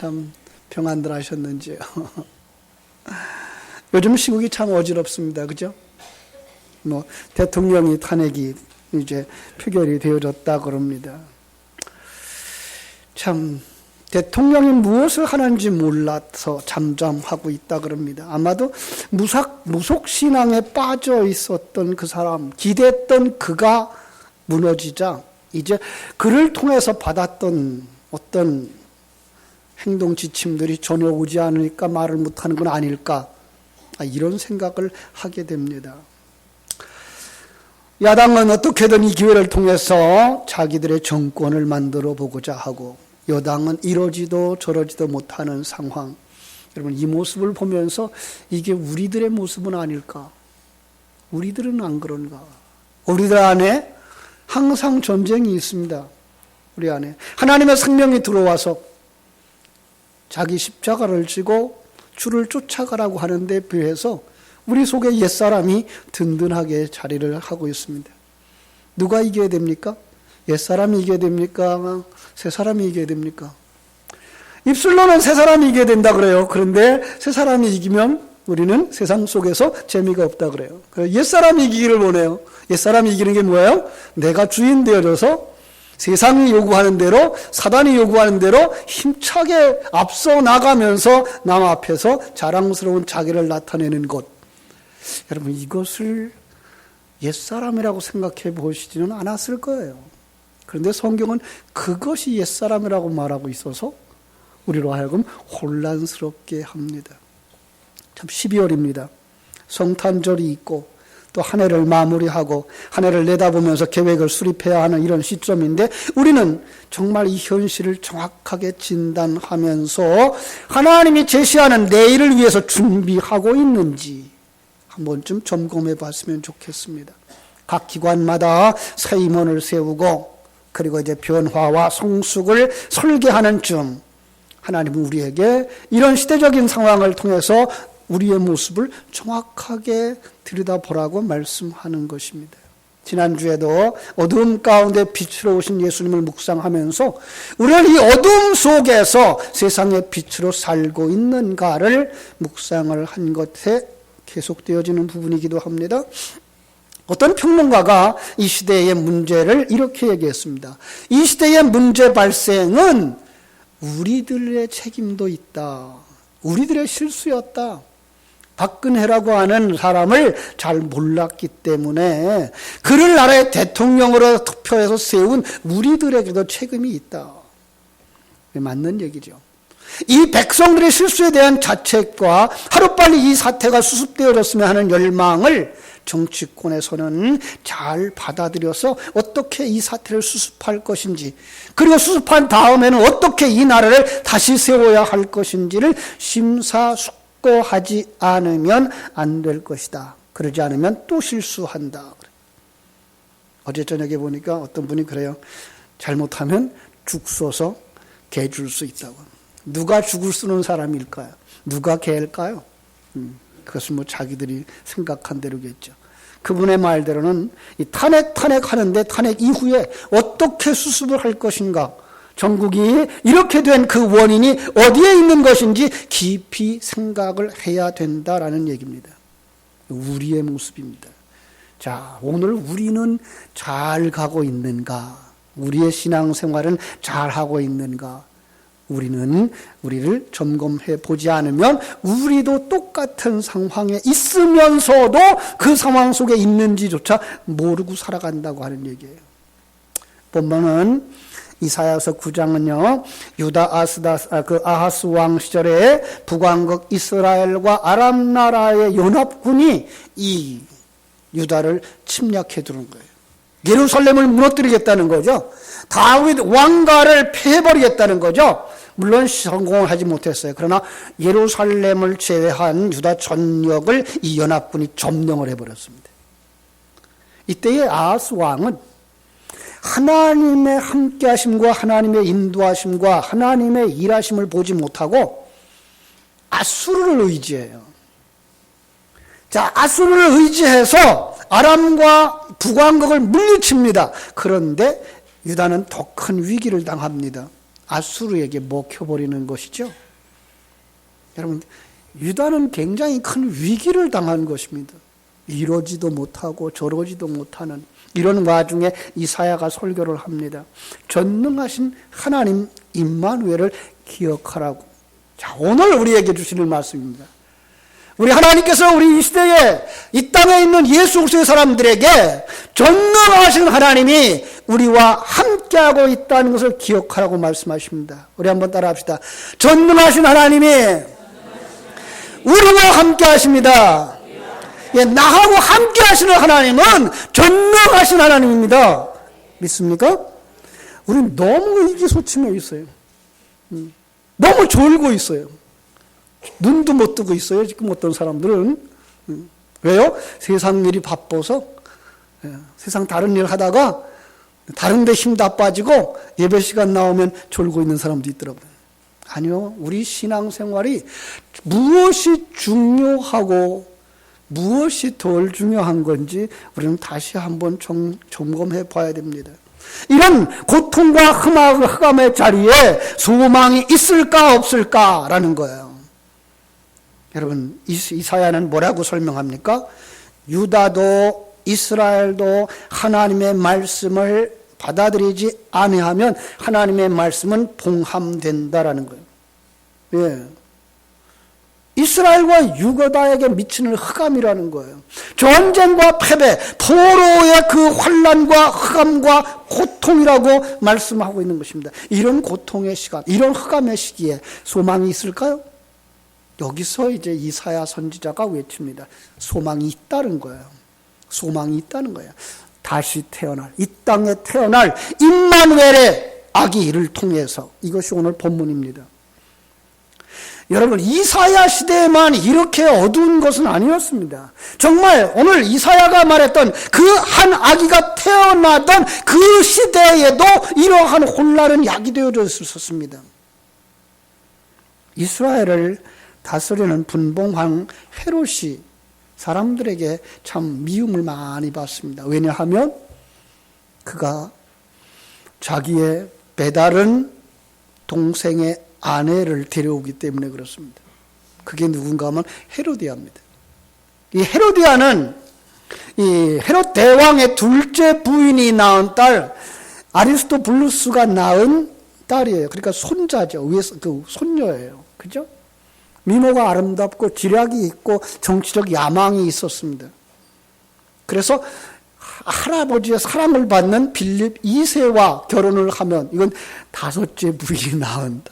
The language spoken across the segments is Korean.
참 평안들 하셨는지요. 요즘 시국이 참 어지럽습니다. 그죠? 대통령이 탄핵이 이제 표결이 되어졌다 그럽니다. 참 대통령이 무엇을 하는지 몰라서 잠잠하고 있다 그럽니다. 아마도 무속신앙에 빠져 있었던 그 사람, 기대했던 그가 무너지자 이제 그를 통해서 받았던 어떤 행동 지침들이 전혀 오지 않으니까 말을 못하는 건 아닐까, 이런 생각을 하게 됩니다. 야당은 어떻게든 이 기회를 통해서 자기들의 정권을 만들어 보고자 하고, 여당은 이러지도 저러지도 못하는 상황. 여러분, 이 모습을 보면서 이게 우리들의 모습은 아닐까? 우리들은 안 그런가? 우리들 안에 항상 전쟁이 있습니다. 우리 안에 하나님의 생명이 들어와서 자기 십자가를 지고 주를 쫓아가라고 하는데 비해서 우리 속에 옛사람이 든든하게 자리를 하고 있습니다. 누가 이겨야 됩니까? 옛사람이 이겨야 됩니까? 새사람이 이겨야 됩니까? 입술로는 새사람이 이겨야 된다 그래요. 그런데 새사람이 이기면 우리는 세상 속에서 재미가 없다 그래요. 옛사람이 이기기를 원해요. 옛사람이 이기는 게 뭐예요? 내가 주인 되어져서 세상이 요구하는 대로, 사단이 요구하는 대로 힘차게 앞서 나가면서 남 앞에서 자랑스러운 자기를 나타내는 것. 여러분, 이것을 옛사람이라고 생각해 보시지는 않았을 거예요. 그런데 성경은 그것이 옛사람이라고 말하고 있어서 우리로 하여금 혼란스럽게 합니다. 참 12월입니다. 성탄절이 있고 또 한 해를 마무리하고 한 해를 내다보면서 계획을 수립해야 하는 이런 시점인데, 우리는 정말 이 현실을 정확하게 진단하면서 하나님이 제시하는 내일을 위해서 준비하고 있는지 한 번쯤 점검해 봤으면 좋겠습니다. 각 기관마다 새 임원을 세우고 그리고 이제 변화와 성숙을 설계하는 중, 하나님은 우리에게 이런 시대적인 상황을 통해서 우리의 모습을 정확하게 들여다보라고 말씀하는 것입니다. 지난주에도 어두움 가운데 빛으로 오신 예수님을 묵상하면서 우리는 이 어두움 속에서 세상의 빛으로 살고 있는가를 묵상을 한 것에 계속되어지는 부분이기도 합니다. 어떤 평론가가 이 시대의 문제를 이렇게 얘기했습니다. 이 시대의 문제 발생은 우리들의 책임도 있다. 우리들의 실수였다. 박근혜라고 하는 사람을 잘 몰랐기 때문에 그를 나라의 대통령으로 투표해서 세운 우리들에게도 책임이 있다. 맞는 얘기죠. 이 백성들의 실수에 대한 자책과 하루빨리 이 사태가 수습되어졌으면 하는 열망을 정치권에서는 잘 받아들여서 어떻게 이 사태를 수습할 것인지, 그리고 수습한 다음에는 어떻게 이 나라를 다시 세워야 할 것인지를 심사숙고하지 않으면 안 될 것이다. 그러지 않으면 또 실수한다. 어제 저녁에 보니까 어떤 분이 그래요. 잘못하면 죽 쏘서 개 줄 수 있다고. 누가 죽을 쏘는 사람일까요? 누가 개일까요? 그것은 자기들이 생각한 대로겠죠. 그분의 말대로는 이 탄핵하는데 탄핵 이후에 어떻게 수습을 할 것인가, 전국이 이렇게 된 그 원인이 어디에 있는 것인지 깊이 생각을 해야 된다라는 얘기입니다. 우리의 모습입니다. 자, 오늘 우리는 잘 가고 있는가? 우리의 신앙생활은 잘 하고 있는가? 우리는 우리를 점검해 보지 않으면 우리도 똑같은 상황에 있으면서도 그 상황 속에 있는지조차 모르고 살아간다고 하는 얘기예요. 본문은 이사야서 9장은요, 유다 아하스 왕 시절에 북왕국 이스라엘과 아람 나라의 연합군이 이 유다를 침략해 두는 거예요. 예루살렘을 무너뜨리겠다는 거죠. 다윗 왕가를 패해버리겠다는 거죠. 물론 성공을 하지 못했어요. 그러나 예루살렘을 제외한 유다 전역을 이 연합군이 점령을 해버렸습니다. 이때의 아하스 왕은 하나님의 함께하심과 하나님의 인도하심과 하나님의 일하심을 보지 못하고 아수르를 의지해요. 자, 아수르를 의지해서 아람과 북왕국을 물리칩니다. 그런데 유다는 더 큰 위기를 당합니다. 아수르에게 먹혀버리는 것이죠. 여러분, 유다는 굉장히 큰 위기를 당한 것입니다. 이러지도 못하고 저러지도 못하는 이런 와중에 이사야가 설교를 합니다. 전능하신 하나님 임마누엘을 기억하라고. 자, 오늘 우리에게 주시는 말씀입니다. 우리 하나님께서 우리 이 시대에 이 땅에 있는 예수 그리스도의 사람들에게 전능하신 하나님이 우리와 함께하고 있다는 것을 기억하라고 말씀하십니다. 우리 한번 따라합시다. 전능하신 하나님이 우리와 함께하십니다. 예, 나하고 함께하시는 하나님은 전능하신 하나님입니다. 믿습니까? 우리는 너무 이기소침해 있어요. 너무 졸고 있어요. 눈도 못 뜨고 있어요. 지금 어떤 사람들은. 왜요? 세상 일이 바빠서 세상 다른 일 하다가 다른 데 힘 다 빠지고 예배 시간 나오면 졸고 있는 사람도 있더라고요. 아니요. 우리 신앙생활이 무엇이 중요하고 무엇이 덜 중요한 건지 우리는 다시 한번 점검해 봐야 됩니다. 이런 고통과 흑암의 자리에 소망이 있을까 없을까라는 거예요. 여러분, 이사야는 뭐라고 설명합니까? 유다도 이스라엘도 하나님의 말씀을 받아들이지 아니하면 하나님의 말씀은 봉함된다라는 거예요. 예. 이스라엘과 유다에게 미치는 흑암이라는 거예요. 전쟁과 패배, 포로의 그 환난과 흑암과 고통이라고 말씀하고 있는 것입니다. 이런 고통의 시간, 이런 흑암의 시기에 소망이 있을까요? 여기서 이제 이사야 선지자가 외칩니다. 소망이 있다는 거예요. 소망이 있다는 거예요. 다시 태어날, 이 땅에 태어날 임마누엘의 아기를 통해서. 이것이 오늘 본문입니다. 여러분, 이사야 시대에만 이렇게 어두운 것은 아니었습니다. 정말 오늘 이사야가 말했던 그 한 아기가 태어나던 그 시대에도 이러한 혼란은 야기되어져 있었습니다. 이스라엘을 다스리는 분봉왕 헤롯이 사람들에게 참 미움을 많이 받습니다. 왜냐하면 그가 자기의 배다른 동생의 아내를 데려오기 때문에 그렇습니다. 그게 누군가 하면 헤로디아입니다. 이 헤로디아는 이 헤롯 대왕의 둘째 부인이 낳은 딸 아리스토블루스가 낳은 딸이에요. 그러니까 손자죠. 위에서 그 손녀예요. 그죠? 미모가 아름답고 지략이 있고 정치적 야망이 있었습니다. 그래서 할아버지의 사랑을 받는 빌립 2세와 결혼을 하면 이건 다섯째 부인이 낳은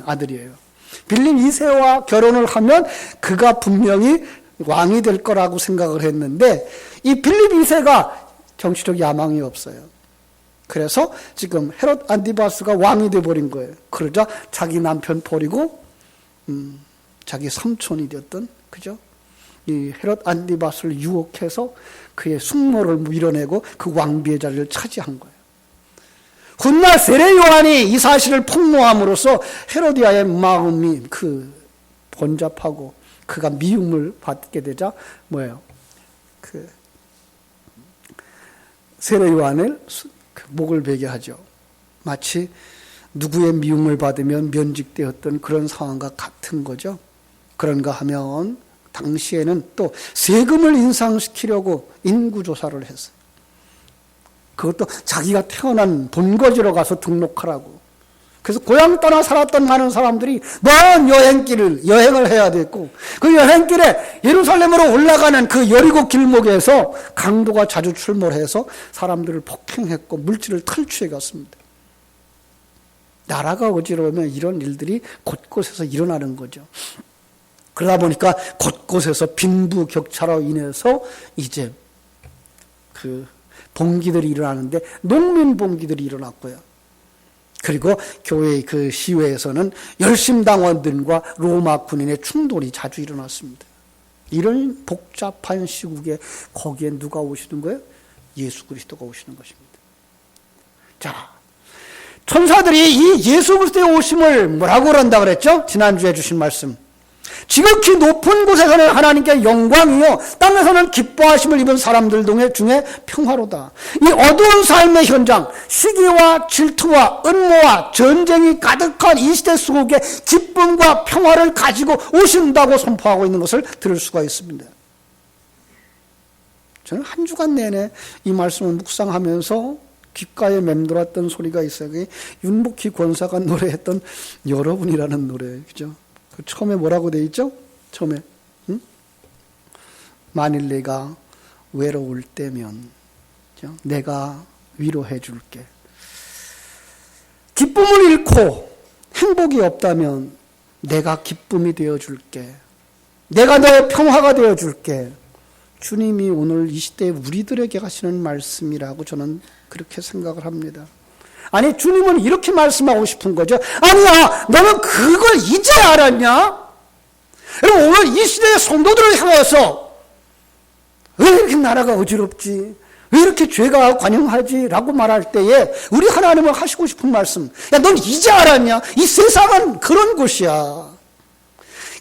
아들이에요. 빌립 2세와 결혼을 하면 그가 분명히 왕이 될 거라고 생각을 했는데 이 빌립 2세가 정치적 야망이 없어요. 그래서 지금 헤롯 안티바스가 왕이 돼버린 거예요. 그러자 자기 남편 버리고 자기 삼촌이 되었던, 그죠? 이 헤롯 안티바스를 유혹해서 그의 숙모를 밀어내고 그 왕비의 자리를 차지한 거예요. 훗날 세례 요한이 이 사실을 폭로함으로써 헤로디아의 마음이 번잡하고 그가 미움을 받게 되자 뭐예요? 세례 요한을 목을 베게 하죠. 마치 누구의 미움을 받으면 면직되었던 그런 상황과 같은 거죠. 그런가 하면 당시에는 또 세금을 인상시키려고 인구조사를 했어요. 그것도 자기가 태어난 본거지로 가서 등록하라고. 그래서 고향 떠나 살았던 많은 사람들이 먼 여행을 해야 됐고, 그 여행길에 예루살렘으로 올라가는 그 여리고 길목에서 강도가 자주 출몰해서 사람들을 폭행했고 물질을 탈취해 갔습니다. 나라가 어지러우면 이런 일들이 곳곳에서 일어나는 거죠. 그러다 보니까 곳곳에서 빈부격차로 인해서 이제 봉기들이 일어나는데 농민 봉기들이 일어났고요. 그리고 교회의 그 시외에서는 열심당원들과 로마 군인의 충돌이 자주 일어났습니다. 이런 복잡한 시국에 거기에 누가 오시는 거예요? 예수 그리스도가 오시는 것입니다. 자, 천사들이 이 예수 그리스도의 오심을 뭐라고 그런다 그랬죠? 지난주에 주신 말씀. 지극히 높은 곳에서는 하나님께 영광이요 땅에서는 기뻐하심을 입은 사람들 중에 평화로다. 이 어두운 삶의 현장, 시기와 질투와 음모와 전쟁이 가득한 이 시대 속에 기쁨과 평화를 가지고 오신다고 선포하고 있는 것을 들을 수가 있습니다. 저는 한 주간 내내 이 말씀을 묵상하면서 귓가에 맴돌았던 소리가 있어요. 그게 윤복희 권사가 노래했던 여러분이라는 노래, 그죠? 그 처음에 뭐라고 돼 있죠? 처음에 응? 만일 내가 외로울 때면 그죠? 내가 위로해 줄게. 기쁨을 잃고 행복이 없다면 내가 기쁨이 되어 줄게. 내가 너의 평화가 되어 줄게. 주님이 오늘 이 시대에 우리들에게 하시는 말씀이라고 저는 그렇게 생각을 합니다. 아니, 주님은 이렇게 말씀하고 싶은 거죠. 아니야, 너는 그걸 이제 알았냐? 여러분, 오늘 이 시대의 성도들을 향해서 왜 이렇게 나라가 어지럽지? 왜 이렇게 죄가 관영하지? 라고 말할 때에 우리 하나님은 하시고 싶은 말씀, 야, 넌 이제 알았냐? 이 세상은 그런 곳이야.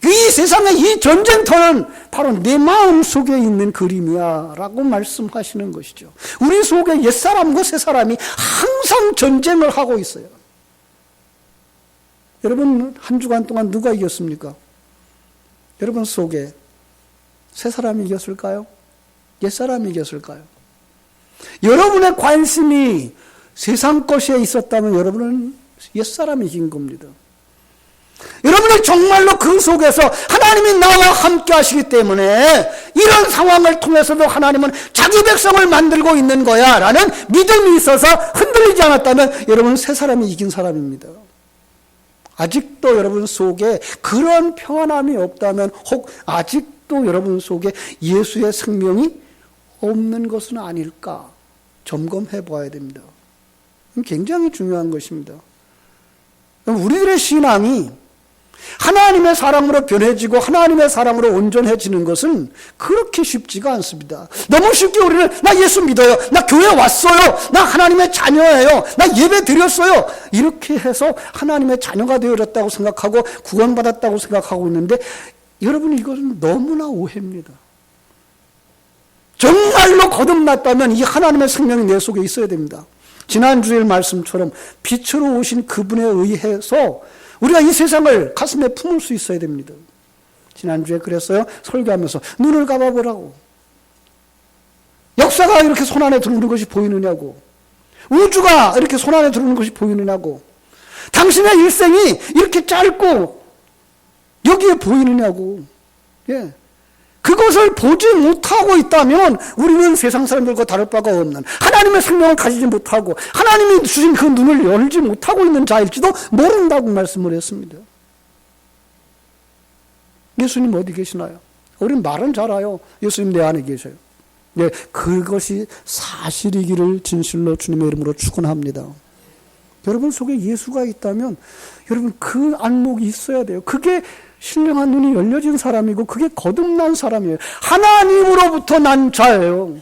이 세상의 이 전쟁터는 바로 내 마음 속에 있는 그림이야 라고 말씀하시는 것이죠. 우리 속에 옛사람과 새사람이 항상 전쟁을 하고 있어요. 여러분, 한 주간 동안 누가 이겼습니까? 여러분 속에 새사람이 이겼을까요? 옛사람이 이겼을까요? 여러분의 관심이 세상 것에 있었다면 여러분은 옛사람이 이긴 겁니다. 여러분은 정말로 그 속에서 하나님이 나와 함께 하시기 때문에 이런 상황을 통해서도 하나님은 자기 백성을 만들고 있는 거야 라는 믿음이 있어서 흔들리지 않았다면 여러분은 새 사람이 이긴 사람입니다. 아직도 여러분 속에 그런 평안함이 없다면, 혹 아직도 여러분 속에 예수의 생명이 없는 것은 아닐까 점검해 봐야 됩니다. 굉장히 중요한 것입니다. 우리들의 신앙이 하나님의 사랑으로 변해지고 하나님의 사랑으로 온전해지는 것은 그렇게 쉽지가 않습니다. 너무 쉽게 우리는 나 예수 믿어요, 나 교회 왔어요, 나 하나님의 자녀예요, 나 예배 드렸어요, 이렇게 해서 하나님의 자녀가 되어졌다고 생각하고 구원받았다고 생각하고 있는데, 여러분, 이것은 너무나 오해입니다. 정말로 거듭났다면 이 하나님의 생명이 내 속에 있어야 됩니다. 지난주의 말씀처럼 빛으로 오신 그분에 의해서 우리가 이 세상을 가슴에 품을 수 있어야 됩니다. 지난주에 그랬어요. 설교하면서 눈을 감아보라고. 역사가 이렇게 손안에 들어오는 것이 보이느냐고. 우주가 이렇게 손안에 들어오는 것이 보이느냐고. 당신의 일생이 이렇게 짧고 여기에 보이느냐고. 예. 그것을 보지 못하고 있다면 우리는 세상 사람들과 다를 바가 없는, 하나님의 생명을 가지지 못하고 하나님이 주신 그 눈을 열지 못하고 있는 자일지도 모른다고 말씀을 했습니다. 예수님 어디 계시나요? 우리는 말은 잘해요. 예수님 내 안에 계셔요. 네, 그것이 사실이기를 진실로 주님의 이름으로 축원합니다. 여러분 속에 예수가 있다면 여러분 그 안목이 있어야 돼요. 그게 신령한 눈이 열려진 사람이고 그게 거듭난 사람이에요. 하나님으로부터 난 자예요.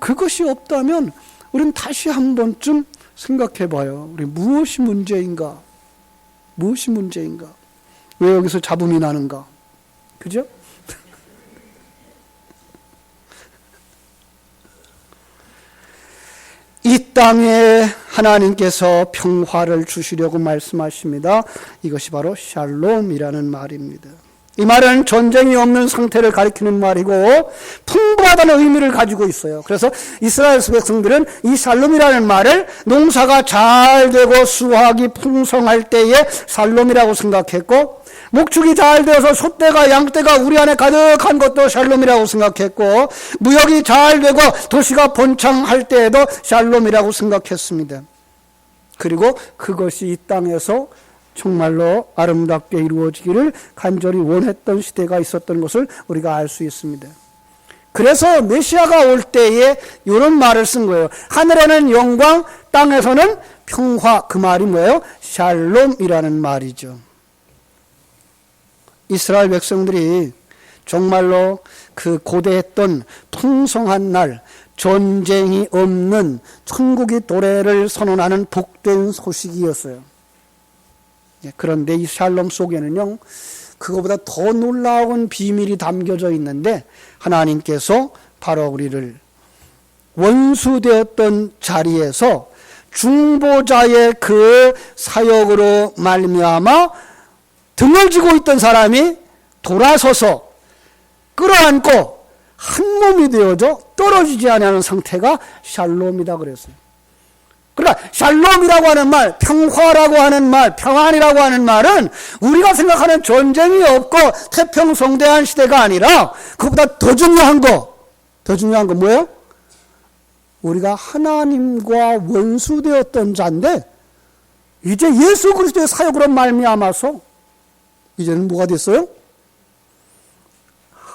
그것이 없다면 우리는 다시 한 번쯤 생각해 봐요. 우리 무엇이 문제인가? 무엇이 문제인가? 왜 여기서 잡음이 나는가? 그죠? 이 땅에 하나님께서 평화를 주시려고 말씀하십니다. 이것이 바로 샬롬이라는 말입니다. 이 말은 전쟁이 없는 상태를 가리키는 말이고 풍부하다는 의미를 가지고 있어요. 그래서 이스라엘 백성들은 이 샬롬이라는 말을 농사가 잘 되고 수확이 풍성할 때에 샬롬이라고 생각했고, 목축이 잘 되어서 소떼가 양떼가 우리 안에 가득한 것도 샬롬이라고 생각했고, 무역이 잘 되고 도시가 번창할 때에도 샬롬이라고 생각했습니다. 그리고 그것이 이 땅에서 정말로 아름답게 이루어지기를 간절히 원했던 시대가 있었던 것을 우리가 알 수 있습니다. 그래서 메시아가 올 때에 이런 말을 쓴 거예요. 하늘에는 영광, 땅에서는 평화. 그 말이 뭐예요? 샬롬이라는 말이죠. 이스라엘 백성들이 정말로 그 고대했던 풍성한 날, 전쟁이 없는 천국의 도래를 선언하는 복된 소식이었어요. 그런데 이 샬롬 속에는요, 그거보다 더 놀라운 비밀이 담겨져 있는데, 하나님께서 바로 우리를 원수되었던 자리에서 중보자의 그 사역으로 말미암아 등을 지고 있던 사람이 돌아서서 끌어안고 한 몸이 되어져 떨어지지 않는 상태가 샬롬이다 그랬어요. 그러나 샬롬이라고 하는 말, 평화라고 하는 말, 평안이라고 하는 말은 우리가 생각하는 전쟁이 없고 태평성대한 시대가 아니라 그보다 더 중요한 거 뭐예요? 우리가 하나님과 원수되었던 자인데 이제 예수 그리스도의 사역으로 말미암아서 이제는 뭐가 됐어요?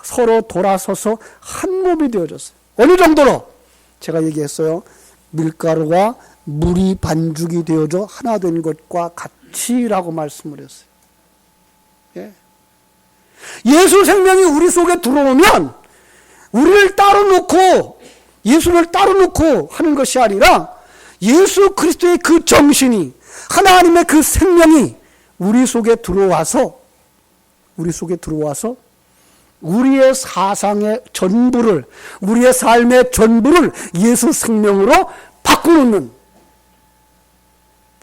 서로 돌아서서 한 몸이 되어졌어요. 어느 정도로? 제가 얘기했어요. 밀가루와 물이 반죽이 되어져 하나 된 것과 같이라고 말씀을 했어요. 예. 예수 생명이 우리 속에 들어오면 우리를 따로 놓고 예수를 따로 놓고 하는 것이 아니라 예수 그리스도의 그 정신이 하나님의 그 생명이 우리 속에 들어와서 우리의 사상의 전부를 우리의 삶의 전부를 예수 생명으로 바꾸는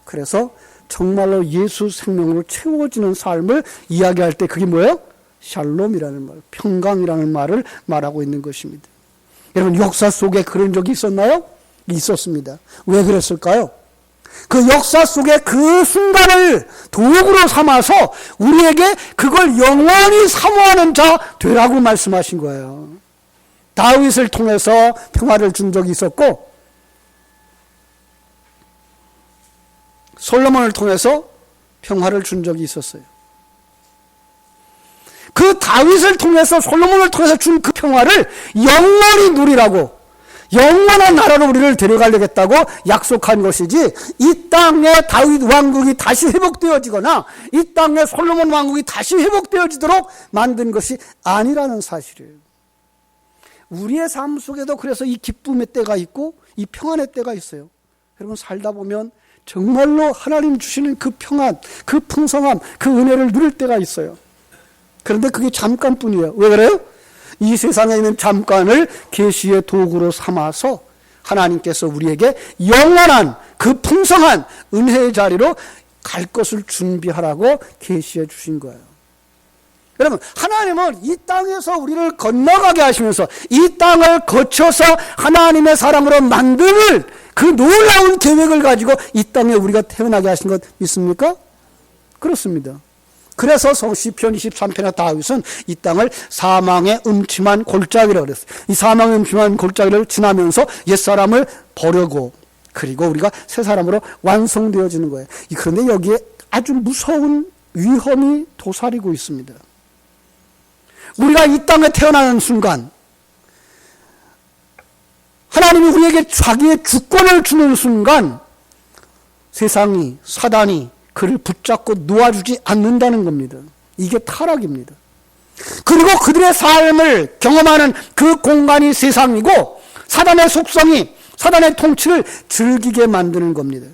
그래서 정말로 예수 생명으로 채워지는 삶을 이야기할 때 그게 뭐예요? 샬롬이라는 말, 평강이라는 말을 말하고 있는 것입니다. 여러분 역사 속에 그런 적이 있었나요? 있었습니다. 왜 그랬을까요? 그 역사 속에 그 순간을 도구로 삼아서 우리에게 그걸 영원히 사모하는 자 되라고 말씀하신 거예요. 다윗을 통해서 평화를 준 적이 있었고 솔로몬을 통해서 평화를 준 적이 있었어요. 그 다윗을 통해서 솔로몬을 통해서 준 그 평화를 영원히 누리라고 영원한 나라로 우리를 데려가려겠다고 약속한 것이지 이 땅에 다윗 왕국이 다시 회복되어지거나 이 땅에 솔로몬 왕국이 다시 회복되어지도록 만든 것이 아니라는 사실이에요. 우리의 삶 속에도 그래서 이 기쁨의 때가 있고 이 평안의 때가 있어요. 여러분 살다 보면 정말로 하나님 주시는 그 평안, 그 풍성함, 그 은혜를 누릴 때가 있어요. 그런데 그게 잠깐뿐이에요. 왜 그래요? 이 세상에 있는 잠깐을 계시의 도구로 삼아서 하나님께서 우리에게 영원한 그 풍성한 은혜의 자리로 갈 것을 준비하라고 계시해 주신 거예요. 여러분 하나님은 이 땅에서 우리를 건너가게 하시면서 이 땅을 거쳐서 하나님의 사람으로 만들 그 놀라운 계획을 가지고 이 땅에 우리가 태어나게 하신 것 믿습니까? 그렇습니다. 그래서 시편 23편의 다윗은 이 땅을 사망의 음침한 골짜기라고 그랬어요. 이 사망의 음침한 골짜기를 지나면서 옛사람을 버리고 그리고 우리가 새 사람으로 완성되어지는 거예요. 그런데 여기에 아주 무서운 위험이 도사리고 있습니다. 우리가 이 땅에 태어나는 순간 하나님이 우리에게 자기의 주권을 주는 순간 세상이 사단이 그를 붙잡고 놓아주지 않는다는 겁니다. 이게 타락입니다. 그리고 그들의 삶을 경험하는 그 공간이 세상이고 사단의 속성이 사단의 통치를 즐기게 만드는 겁니다.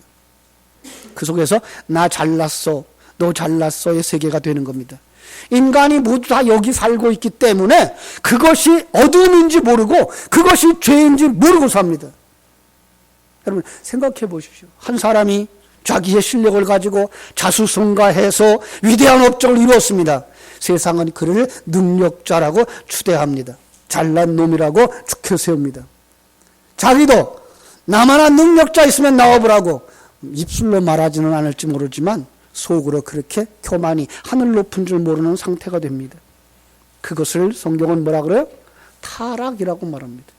그 속에서 나 잘났어, 너 잘났어의 세계가 되는 겁니다. 인간이 모두 다 여기 살고 있기 때문에 그것이 어둠인지 모르고 그것이 죄인지 모르고 삽니다. 여러분 생각해 보십시오. 한 사람이 자기의 실력을 가지고 자수성가해서 위대한 업적을 이루었습니다. 세상은 그를 능력자라고 추대합니다. 잘난 놈이라고 축혀 세웁니다. 자기도 나만한 능력자 있으면 나와보라고 입술로 말하지는 않을지 모르지만 속으로 그렇게 교만이 하늘 높은 줄 모르는 상태가 됩니다. 그것을 성경은 뭐라 그래요? 타락이라고 말합니다.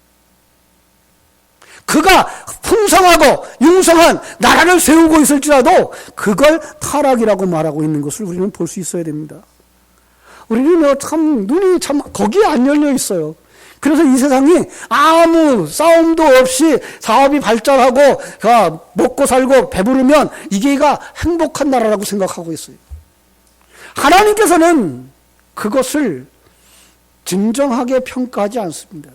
그가 풍성하고 융성한 나라를 세우고 있을지라도 그걸 타락이라고 말하고 있는 것을 우리는 볼 수 있어야 됩니다. 우리는 참 눈이 참 거기에 안 열려 있어요. 그래서 이 세상이 아무 싸움도 없이 사업이 발전하고 먹고 살고 배부르면 이게가 행복한 나라라고 생각하고 있어요. 하나님께서는 그것을 진정하게 평가하지 않습니다.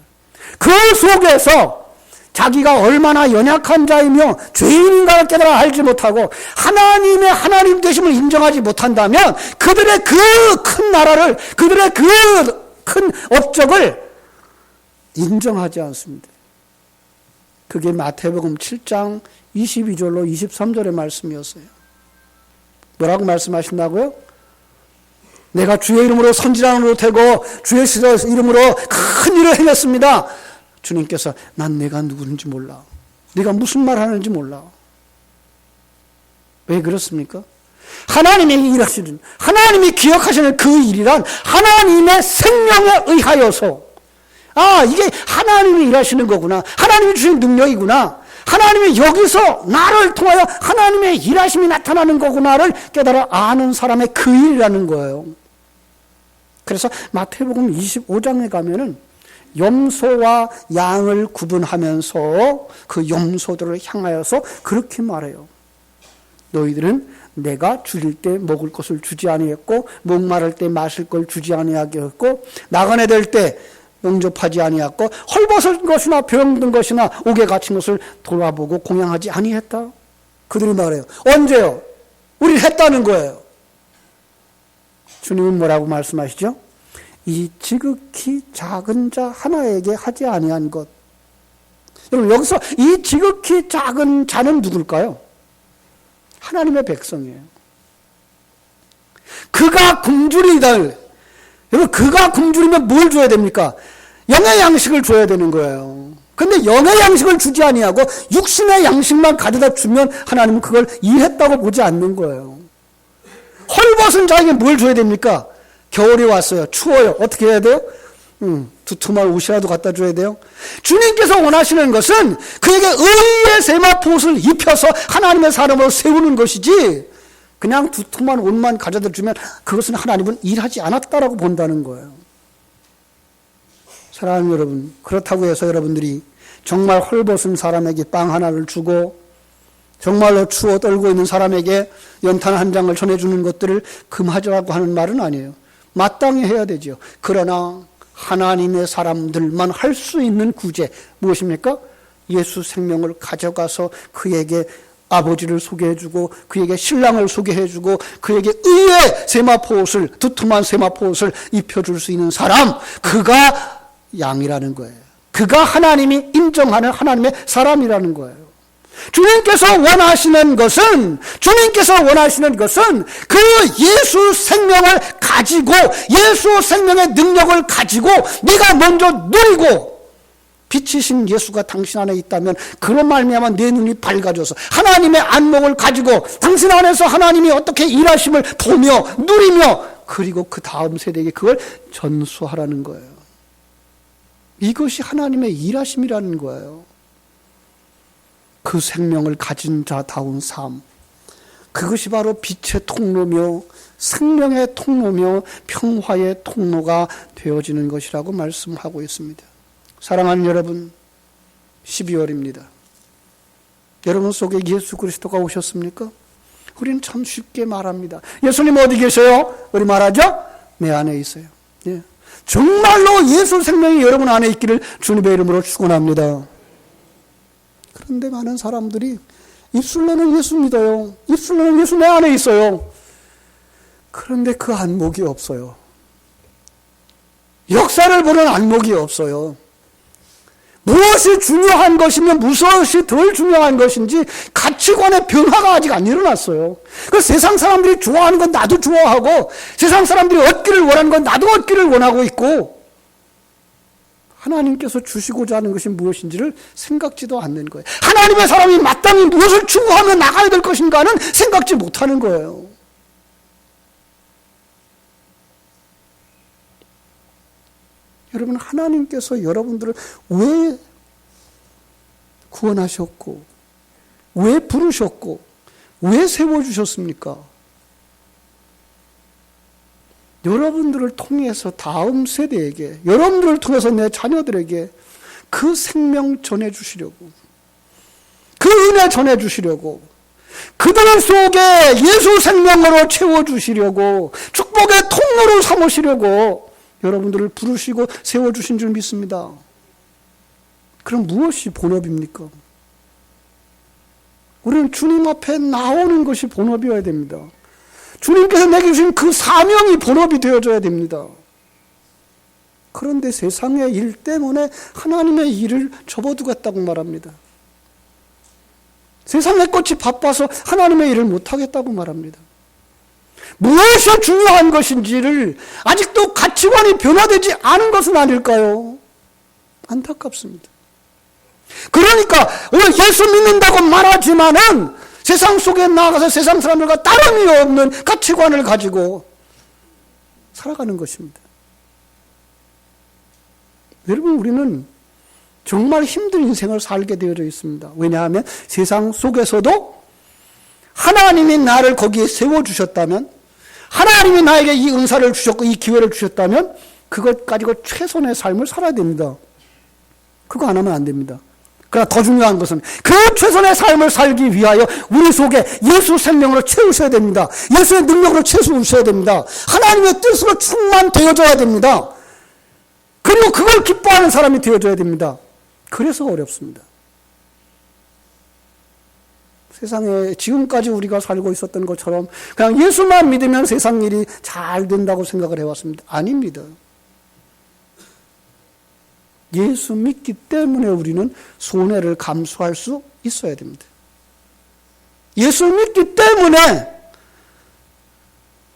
그 속에서 자기가 얼마나 연약한 자이며 죄인인가를 깨달아 알지 못하고 하나님의 하나님 되심을 인정하지 못한다면 그들의 그 큰 나라를, 그들의 그 큰 업적을 인정하지 않습니다. 그게 마태복음 7장 22절로 23절의 말씀이었어요. 뭐라고 말씀하신다고요? 내가 주의 이름으로 선지자로 되고 주의 이름으로 큰 일을 행했습니다. 주님께서 난 내가 누구인지 몰라. 네가 무슨 말 하는지 몰라. 왜 그렇습니까? 하나님이 일하시는, 하나님이 기억하시는 그 일이란 하나님의 생명에 의하여서, 아, 이게 하나님이 일하시는 거구나. 하나님이 주신 능력이구나. 하나님이 여기서 나를 통하여 하나님의 일하심이 나타나는 거구나를 깨달아 아는 사람의 그 일이라는 거예요. 그래서 마태복음 25장에 가면은 염소와 양을 구분하면서 그 염소들을 향하여서 그렇게 말해요. 너희들은 내가 줄일 때 먹을 것을 주지 아니했고 목마를 때 마실 걸 주지 아니하였고 나그네 될 때 영접하지 아니했고 헐벗은 것이나 병든 것이나 옥에 갇힌 것을 돌아보고 공양하지 아니했다. 그들이 말해요. 언제요? 우리 했다는 거예요. 주님은 뭐라고 말씀하시죠? 이 지극히 작은 자 하나에게 하지 아니한 것. 여러분 여기서 이 지극히 작은 자는 누굴까요? 하나님의 백성이에요. 그가 굶주리다. 여러분 그가 굶주리면 뭘 줘야 됩니까? 영의 양식을 줘야 되는 거예요. 근데 영의 양식을 주지 아니하고 육신의 양식만 가져다 주면 하나님은 그걸 일했다고 보지 않는 거예요. 헐벗은 자에게 뭘 줘야 됩니까? 겨울이 왔어요. 추워요. 어떻게 해야 돼요? 두툼한 옷이라도 갖다 줘야 돼요. 주님께서 원하시는 것은 그에게 의의 세마포옷을 입혀서 하나님의 사람으로 세우는 것이지 그냥 두툼한 옷만 가져다 주면 그것은 하나님은 일하지 않았다라고 본다는 거예요. 사랑하는 여러분, 그렇다고 해서 여러분들이 정말 헐벗은 사람에게 빵 하나를 주고 정말로 추워 떨고 있는 사람에게 연탄 한 장을 전해주는 것들을 금하자라고 하는 말은 아니에요. 마땅히 해야 되죠. 그러나 하나님의 사람들만 할 수 있는 구제 무엇입니까? 예수 생명을 가져가서 그에게 아버지를 소개해주고 그에게 신랑을 소개해주고 그에게 의의 세마포옷을 두툼한 세마포옷을 입혀줄 수 있는 사람, 그가 양이라는 거예요. 그가 하나님이 인정하는 하나님의 사람이라는 거예요. 주님께서 원하시는 것은 그 예수 생명을 가지고 예수 생명의 능력을 가지고 네가 먼저 누리고 빛이신 예수가 당신 안에 있다면 그런 말미암아 내 눈이 밝아져서 하나님의 안목을 가지고 당신 안에서 하나님이 어떻게 일하심을 보며 누리며 그리고 그 다음 세대에게 그걸 전수하라는 거예요. 이것이 하나님의 일하심이라는 거예요. 그 생명을 가진 자다운 삶, 그것이 바로 빛의 통로며 생명의 통로며 평화의 통로가 되어지는 것이라고 말씀하고 있습니다. 사랑하는 여러분, 12월입니다. 여러분 속에 예수 그리스도가 오셨습니까? 우리는 참 쉽게 말합니다. 예수님 어디 계세요? 우리 말하죠? 내 안에 있어요. 예. 정말로 예수 생명이 여러분 안에 있기를 주님의 이름으로 축원합니다. 그런데 많은 사람들이 입술로는 예수 믿어요. 입술로는 예수 내 안에 있어요. 그런데 그 안목이 없어요. 역사를 보는 안목이 없어요. 무엇이 중요한 것이며 무엇이 덜 중요한 것인지 가치관의 변화가 아직 안 일어났어요. 그 세상 사람들이 좋아하는 건 나도 좋아하고 세상 사람들이 얻기를 원하는 건 나도 얻기를 원하고 있고 하나님께서 주시고자 하는 것이 무엇인지를 생각지도 않는 거예요. 하나님의 사람이 마땅히 무엇을 추구하며 나가야 될 것인가는 생각지 못하는 거예요. 여러분, 하나님께서 여러분들을 왜 구원하셨고 왜 부르셨고 왜 세워주셨습니까? 여러분들을 통해서 다음 세대에게, 여러분들을 통해서 내 자녀들에게 그 생명 전해주시려고, 그 은혜 전해주시려고, 그들 속에 예수 생명으로 채워주시려고, 축복의 통로를 삼으시려고 여러분들을 부르시고 세워주신 줄 믿습니다. 그럼 무엇이 본업입니까? 우리는 주님 앞에 나오는 것이 본업이어야 됩니다. 주님께서 내게 주신 그 사명이 본업이 되어줘야 됩니다. 그런데 세상의 일 때문에 하나님의 일을 접어두겠다고 말합니다. 세상의 것이 바빠서 하나님의 일을 못하겠다고 말합니다. 무엇이 중요한 것인지를 아직도 가치관이 변화되지 않은 것은 아닐까요? 안타깝습니다. 그러니까 오늘 예수 믿는다고 말하지만은 세상 속에 나가서 세상 사람들과 다름이 없는 가치관을 가지고 살아가는 것입니다. 여러분, 우리는 정말 힘든 인생을 살게 되어져 있습니다. 왜냐하면 세상 속에서도 하나님이 나를 거기에 세워주셨다면, 하나님이 나에게 이 은사를 주셨고 이 기회를 주셨다면 그것 가지고 최선의 삶을 살아야 됩니다. 그거 안 하면 안 됩니다. 그러나 더 중요한 것은 그 최선의 삶을 살기 위하여 우리 속에 예수 생명으로 채우셔야 됩니다. 예수의 능력으로 채우셔야 됩니다. 하나님의 뜻으로 충만되어져야 됩니다. 그리고 그걸 기뻐하는 사람이 되어져야 됩니다. 그래서 어렵습니다. 세상에 지금까지 우리가 살고 있었던 것처럼 그냥 예수만 믿으면 세상 일이 잘 된다고 생각을 해왔습니다. 아닙니다. 예수 믿기 때문에 우리는 손해를 감수할 수 있어야 됩니다. 예수 믿기 때문에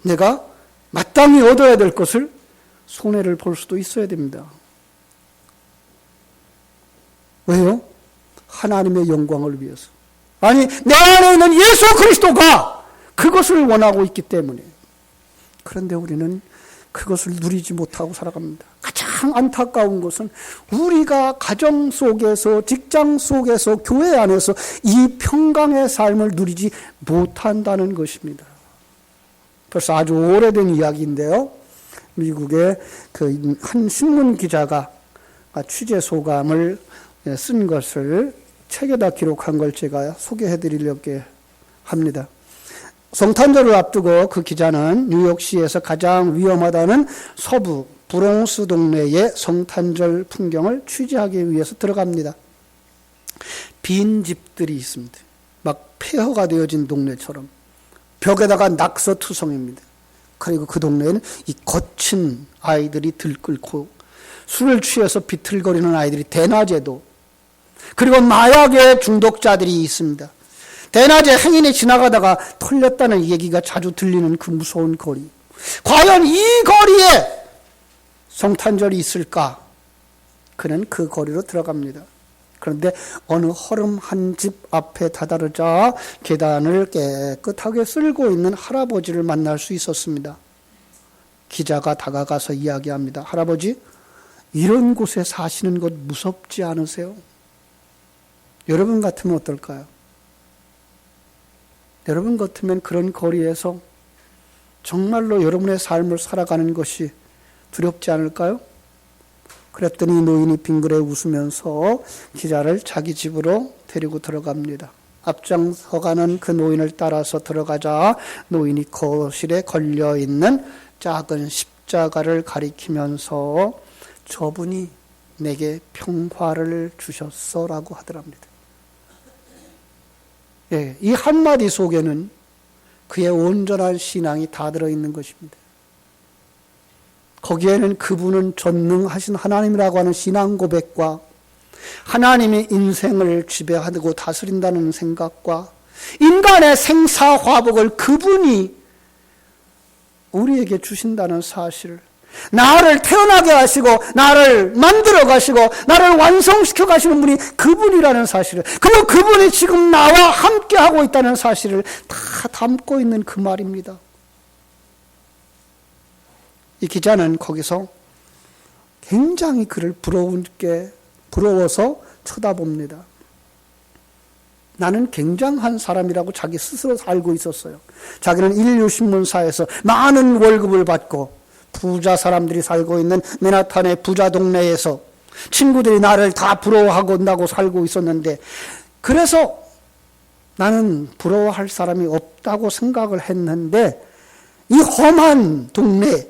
내가 마땅히 얻어야 될 것을 손해를 볼 수도 있어야 됩니다. 왜요? 하나님의 영광을 위해서. 아니, 내 안에 있는 예수 그리스도가 그것을 원하고 있기 때문에. 그런데 우리는 그것을 누리지 못하고 살아갑니다. 가장 안타까운 것은 우리가 가정 속에서, 직장 속에서, 교회 안에서 이 평강의 삶을 누리지 못한다는 것입니다. 벌써 아주 오래된 이야기인데요. 미국의 그 한 신문 기자가 취재 소감을 쓴 것을 책에다 기록한 걸 제가 소개해 드리려고 합니다. 성탄절을 앞두고 그 기자는 뉴욕시에서 가장 위험하다는 서부 브롱스 동네의 성탄절 풍경을 취재하기 위해서 들어갑니다. 빈 집들이 있습니다. 막 폐허가 되어진 동네처럼 벽에다가 낙서투성입니다. 그리고 그 동네에는 이 거친 아이들이 들끓고 술을 취해서 비틀거리는 아이들이 대낮에도, 그리고 마약의 중독자들이 있습니다. 대낮에 행인이 지나가다가 털렸다는 얘기가 자주 들리는 그 무서운 거리. 과연 이 거리에 성탄절이 있을까? 그는 그 거리로 들어갑니다. 그런데 어느 허름 한 집 앞에 다다르자 계단을 깨끗하게 쓸고 있는 할아버지를 만날 수 있었습니다. 기자가 다가가서 이야기합니다. 할아버지, 이런 곳에 사시는 것 무섭지 않으세요? 여러분 같으면 어떨까요? 여러분 같으면 그런 거리에서 정말로 여러분의 삶을 살아가는 것이 두렵지 않을까요? 그랬더니 노인이 빙그레 웃으면서 기자를 자기 집으로 데리고 들어갑니다. 앞장서가는 그 노인을 따라서 들어가자 노인이 거실에 걸려있는 작은 십자가를 가리키면서 저분이 내게 평화를 주셨어라고 하더랍니다. 예, 이 한마디 속에는 그의 온전한 신앙이 다 들어있는 것입니다. 거기에는 그분은 전능하신 하나님이라고 하는 신앙 고백과 하나님의 인생을 지배하고 다스린다는 생각과 인간의 생사화복을 그분이 우리에게 주신다는 사실을, 나를 태어나게 하시고 나를 만들어 가시고 나를 완성시켜 가시는 분이 그분이라는 사실을, 그리고 그분이 지금 나와 함께 하고 있다는 사실을 다 담고 있는 그 말입니다. 이 기자는 거기서 굉장히 그를 부러워서 쳐다봅니다. 나는 굉장한 사람이라고 자기 스스로 알고 있었어요. 자기는 인류신문사에서 많은 월급을 받고 부자 사람들이 살고 있는 맨하탄의 부자 동네에서 친구들이 나를 다 부러워하고 온다고 살고 있었는데, 그래서 나는 부러워할 사람이 없다고 생각을 했는데, 이 험한 동네,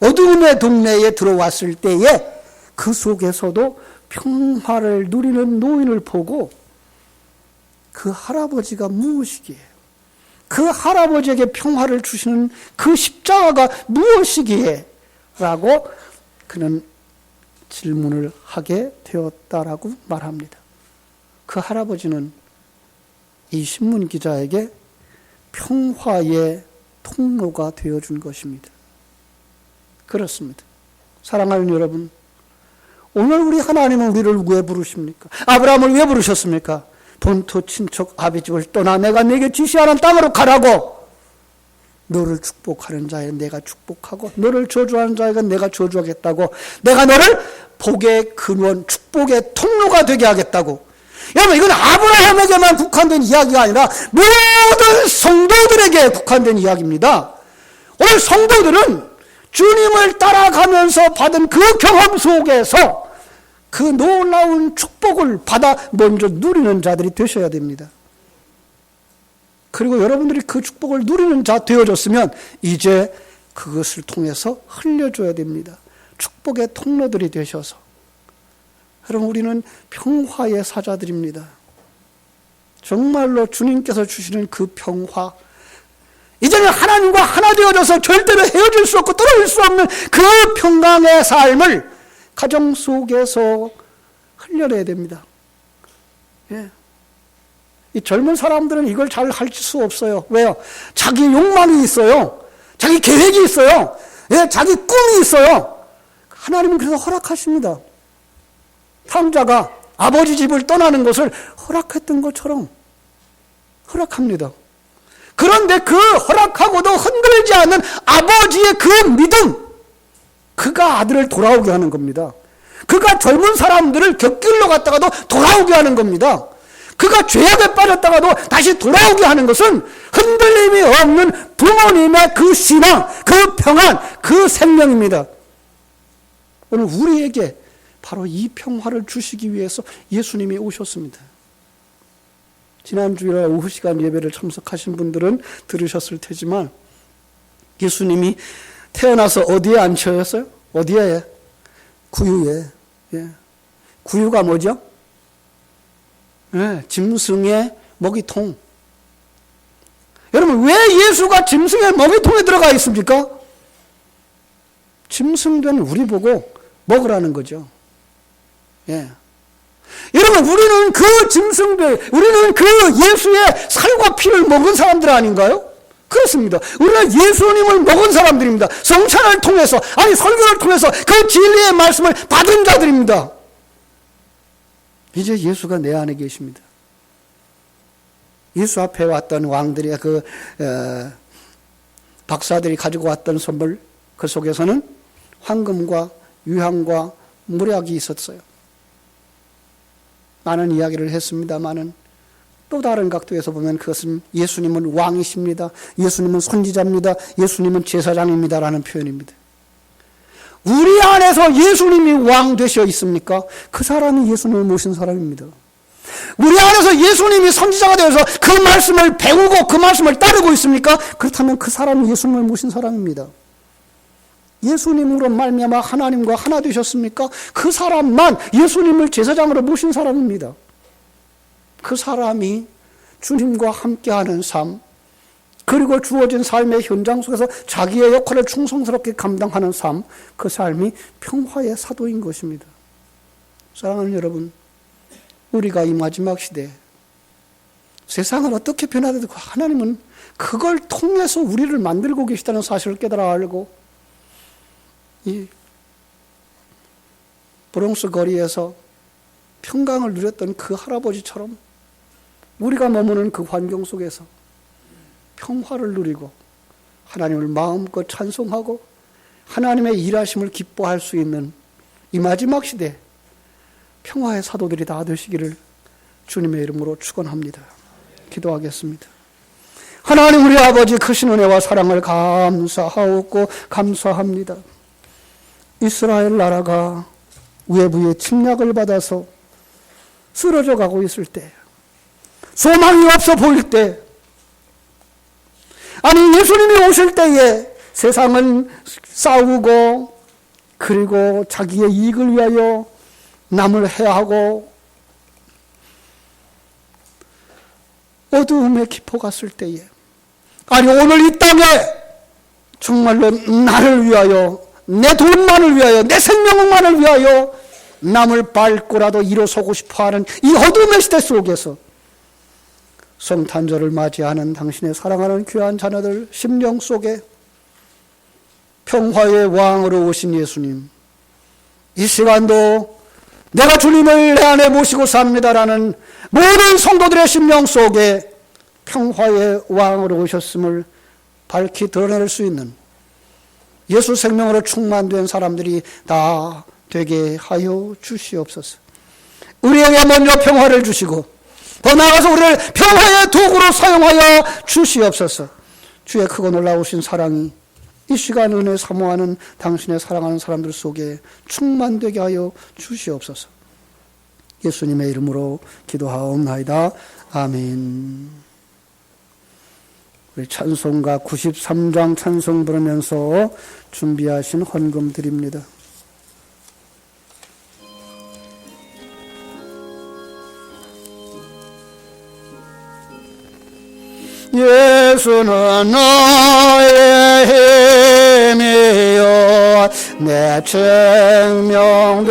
어두움의 동네에 들어왔을 때에 그 속에서도 평화를 누리는 노인을 보고 그 할아버지가 무엇이기에, 그 할아버지에게 평화를 주시는 그 십자가가 무엇이기에 라고 그는 질문을 하게 되었다라고 말합니다. 그 할아버지는 이 신문 기자에게 평화의 통로가 되어준 것입니다. 그렇습니다. 사랑하는 여러분, 오늘 우리 하나님은 우리를 왜 부르십니까? 아브라함을 왜 부르셨습니까? 본토 친척 아비집을 떠나 내가 네게 지시하는 땅으로 가라고. 너를 축복하는 자에 내가 축복하고 너를 저주하는 자에게 내가 저주하겠다고. 내가 너를 복의 근원, 축복의 통로가 되게 하겠다고. 여러분, 이건 아브라함에게만 국한된 이야기가 아니라 모든 성도들에게 국한된 이야기입니다. 오늘 성도들은 주님을 따라가면서 받은 그 경험 속에서 그 놀라운 축복을 받아 먼저 누리는 자들이 되셔야 됩니다. 그리고 여러분들이 그 축복을 누리는 자 되어졌으면 이제 그것을 통해서 흘려줘야 됩니다. 축복의 통로들이 되셔서. 여러분, 우리는 평화의 사자들입니다. 정말로 주님께서 주시는 그 평화, 이제는 하나님과 하나 되어져서 절대로 헤어질 수 없고 떨어질 수 없는 그 평강의 삶을 가정 속에서 흘려내야 됩니다. 예. 이 젊은 사람들은 이걸 잘 할 수 없어요. 왜요? 자기 욕망이 있어요. 자기 계획이 있어요. 예, 자기 꿈이 있어요. 하나님은 그래서 허락하십니다. 탕자가 아버지 집을 떠나는 것을 허락했던 것처럼 허락합니다. 그런데 그 허락하고도 흔들리지 않는 아버지의 그 믿음, 그가 아들을 돌아오게 하는 겁니다. 그가 젊은 사람들을 곁길로 갔다가도 돌아오게 하는 겁니다. 그가 죄악에 빠졌다가도 다시 돌아오게 하는 것은 흔들림이 없는 부모님의 그 신앙, 그 평안, 그 생명입니다. 오늘 우리에게 바로 이 평화를 주시기 위해서 예수님이 오셨습니다. 지난 주일에 오후 시간 예배를 참석하신 분들은 들으셨을 테지만 예수님이 태어나서 어디에 앉혀졌어요? 어디에? 구유에. 예. 구유가 뭐죠? 예, 짐승의 먹이통. 여러분, 왜 예수가 짐승의 먹이통에 들어가 있습니까? 짐승된 우리 보고 먹으라는 거죠. 예. 여러분, 우리는 그 짐승들, 우리는 그 예수의 살과 피를 먹은 사람들 아닌가요? 그렇습니다. 우리는 예수님을 먹은 사람들입니다. 성찬을 통해서, 아니 설교를 통해서 그 진리의 말씀을 받은 자들입니다. 이제 예수가 내 안에 계십니다. 예수 앞에 왔던 왕들의 박사들이 가지고 왔던 선물, 그 속에서는 황금과 유향과 물약이 있었어요. 많은 이야기를 했습니다마는 또 다른 각도에서 보면 그것은 예수님은 왕이십니다. 예수님은 선지자입니다. 예수님은 제사장입니다라는 표현입니다. 우리 안에서 예수님이 왕 되셔 있습니까? 그 사람이 예수님을 모신 사람입니다. 우리 안에서 예수님이 선지자가 되어서 그 말씀을 배우고 그 말씀을 따르고 있습니까? 그렇다면 그 사람이 예수님을 모신 사람입니다. 예수님으로 말미암아 하나님과 하나 되셨습니까? 그 사람만 예수님을 제사장으로 모신 사람입니다. 그 사람이 주님과 함께하는 삶, 그리고 주어진 삶의 현장 속에서 자기의 역할을 충성스럽게 감당하는 삶, 그 삶이 평화의 사도인 것입니다. 사랑하는 여러분, 우리가 이 마지막 시대에 세상을 어떻게 변화되고 하나님은 그걸 통해서 우리를 만들고 계시다는 사실을 깨달아 알고 이 브롱스 거리에서 평강을 누렸던 그 할아버지처럼 우리가 머무는 그 환경 속에서 평화를 누리고 하나님을 마음껏 찬송하고 하나님의 일하심을 기뻐할 수 있는 이 마지막 시대 평화의 사도들이 다 되시기를 주님의 이름으로 축원합니다. 기도하겠습니다. 하나님 우리 아버지 크신 은혜와 사랑을 감사하옵고 감사합니다. 이스라엘 나라가 외부의 침략을 받아서 쓰러져 가고 있을 때, 소망이 없어 보일 때, 아니 예수님이 오실 때에 세상은 싸우고 그리고 자기의 이익을 위하여 남을 해하고 어두움에 깊어갔을 때에, 아니 오늘 이 땅에 정말로 나를 위하여, 내 돈만을 위하여, 내 생명만을 위하여 남을 밟고라도 일어서고 싶어하는 이 어둠의 시대 속에서 성탄절을 맞이하는 당신의 사랑하는 귀한 자녀들 심령 속에 평화의 왕으로 오신 예수님, 이 시간도 내가 주님을 내 안에 모시고 삽니다라는 모든 성도들의 심령 속에 평화의 왕으로 오셨음을 밝히 드러낼 수 있는 예수 생명으로 충만된 사람들이 다 되게 하여 주시옵소서. 우리에게 먼저 평화를 주시고 더 나아가서 우리를 평화의 도구로 사용하여 주시옵소서. 주의 크고 놀라우신 사랑이 이 시간 은혜 사모하는 당신의 사랑하는 사람들 속에 충만되게 하여 주시옵소서. 예수님의 이름으로 기도하옵나이다. 아멘. 우리 찬송가 93장 찬송 부르면서 준비하신 헌금 드립니다. 예수는 나의 힘이요 내 생명된